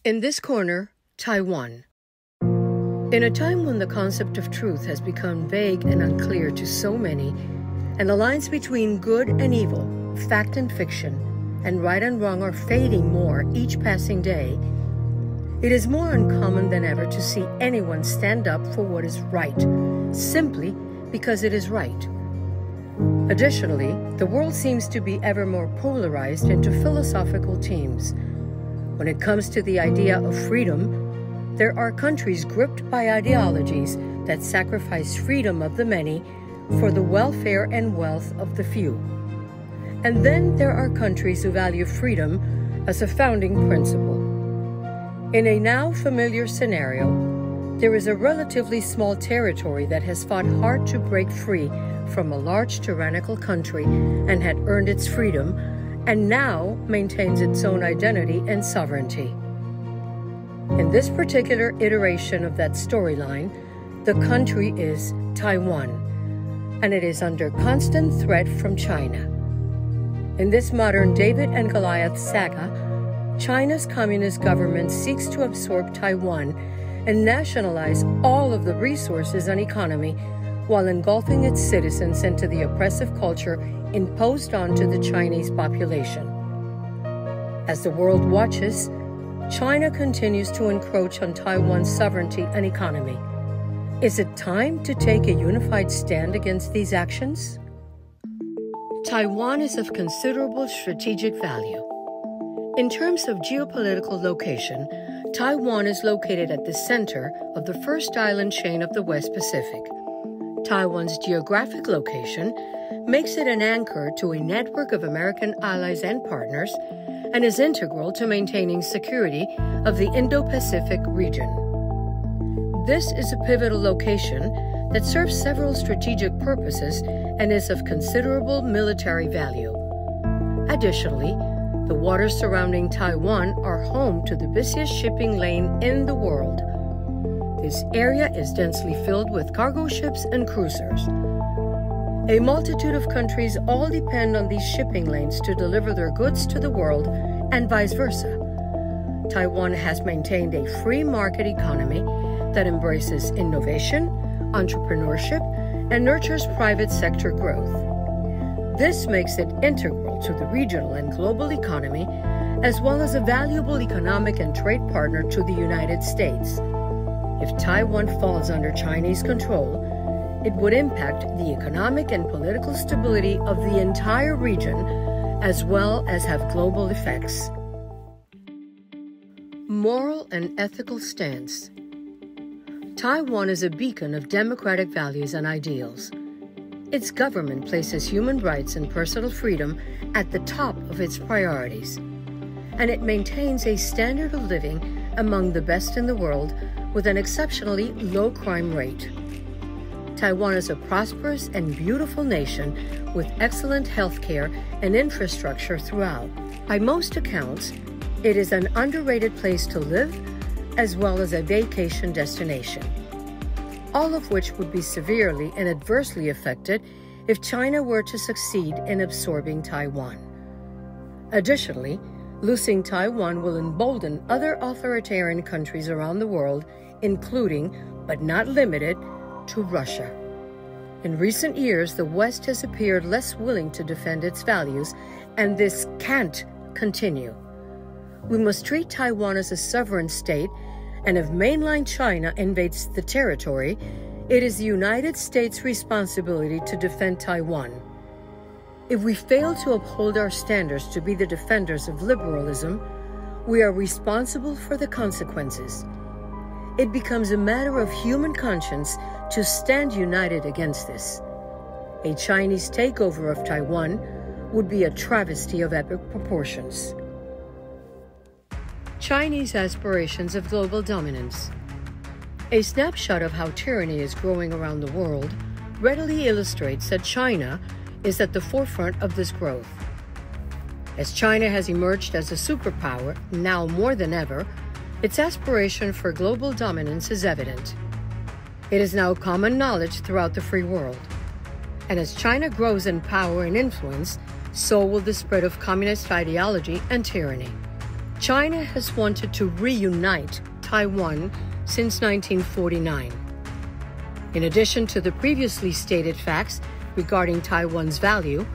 In this corner, Taiwan. In a time when the concept of truth has become vague and unclear to so many, and the lines between good and evil, fact and fiction, and right and wrong are fading more each passing day, it is more uncommon than ever to see anyone stand up for what is right, simply because it is right. Additionally, the world seems to be ever more polarized into philosophical teams. When it comes to the idea of freedom, there are countries gripped by ideologies that sacrifice freedom of the many for the welfare and wealth of the few. And then there are countries who value freedom as a founding principle. In a now familiar scenario, there is a relatively small territory that has fought hard to break free from a large tyrannical country and had earned its freedom, and now maintains its own identity and sovereignty. In this particular iteration of that storyline, the country is Taiwan, and it is under constant threat from China. In this modern David and Goliath saga, China's communist government seeks to absorb Taiwan and nationalize all of the resources and economy while engulfing its citizens into the oppressive culture imposed onto the Chinese population. As the world watches, China continues to encroach on Taiwan's sovereignty and economy. Is it time to take a unified stand against these actions? Taiwan is of considerable strategic value. In terms of geopolitical location, Taiwan is located at the center of the first island chain of the West Pacific. Taiwan's geographic location makes it an anchor to a network of American allies and partners, and is integral to maintaining security of the Indo-Pacific region. This is a pivotal location that serves several strategic purposes and is of considerable military value. Additionally, the waters surrounding Taiwan are home to the busiest shipping lane in the world. This area is densely filled with cargo ships and cruisers. A multitude of countries all depend on these shipping lanes to deliver their goods to the world, and vice versa. Taiwan has maintained a free market economy that embraces innovation, entrepreneurship, and nurtures private sector growth. This makes it integral to the regional and global economy, as well as a valuable economic and trade partner to the United States. If Taiwan falls under Chinese control, it would impact the economic and political stability of the entire region, as well as have global effects. Moral and ethical stance. Taiwan is a beacon of democratic values and ideals. Its government places human rights and personal freedom at the top of its priorities, and it maintains a standard of living among the best in the world with an exceptionally low crime rate. Taiwan is a prosperous and beautiful nation with excellent healthcare and infrastructure throughout. By most accounts, it is an underrated place to live as well as a vacation destination, all of which would be severely and adversely affected if China were to succeed in absorbing Taiwan. Additionally, losing Taiwan will embolden other authoritarian countries around the world, including, but not limited to, Russia. In recent years, the West has appeared less willing to defend its values, and this can't continue. We must treat Taiwan as a sovereign state, and if mainland China invades the territory, it is the United States' responsibility to defend Taiwan. If we fail to uphold our standards to be the defenders of liberalism, we are responsible for the consequences. It becomes a matter of human conscience to stand united against this. A Chinese takeover of Taiwan would be a travesty of epic proportions. Chinese aspirations of global dominance. A snapshot of how tyranny is growing around the world readily illustrates that China is at the forefront of this growth. As China has emerged as a superpower, now more than ever, its aspiration for global dominance is evident. It is now common knowledge throughout the free world. And as China grows in power and influence, so will the spread of communist ideology and tyranny. China has wanted to reunite Taiwan since 1949. In addition to the previously stated facts regarding Taiwan's value,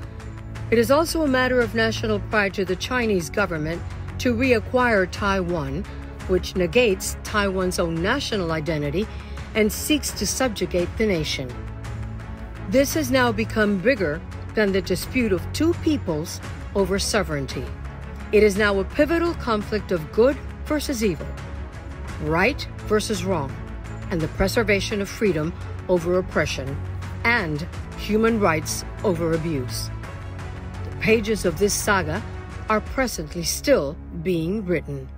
it is also a matter of national pride to the Chinese government to reacquire Taiwan, which negates Taiwan's own national identity and seeks to subjugate the nation. This has now become bigger than the dispute of two peoples over sovereignty. It is now a pivotal conflict of good versus evil, right versus wrong, and the preservation of freedom over oppression and human rights over abuse. The pages of this saga are presently still being written.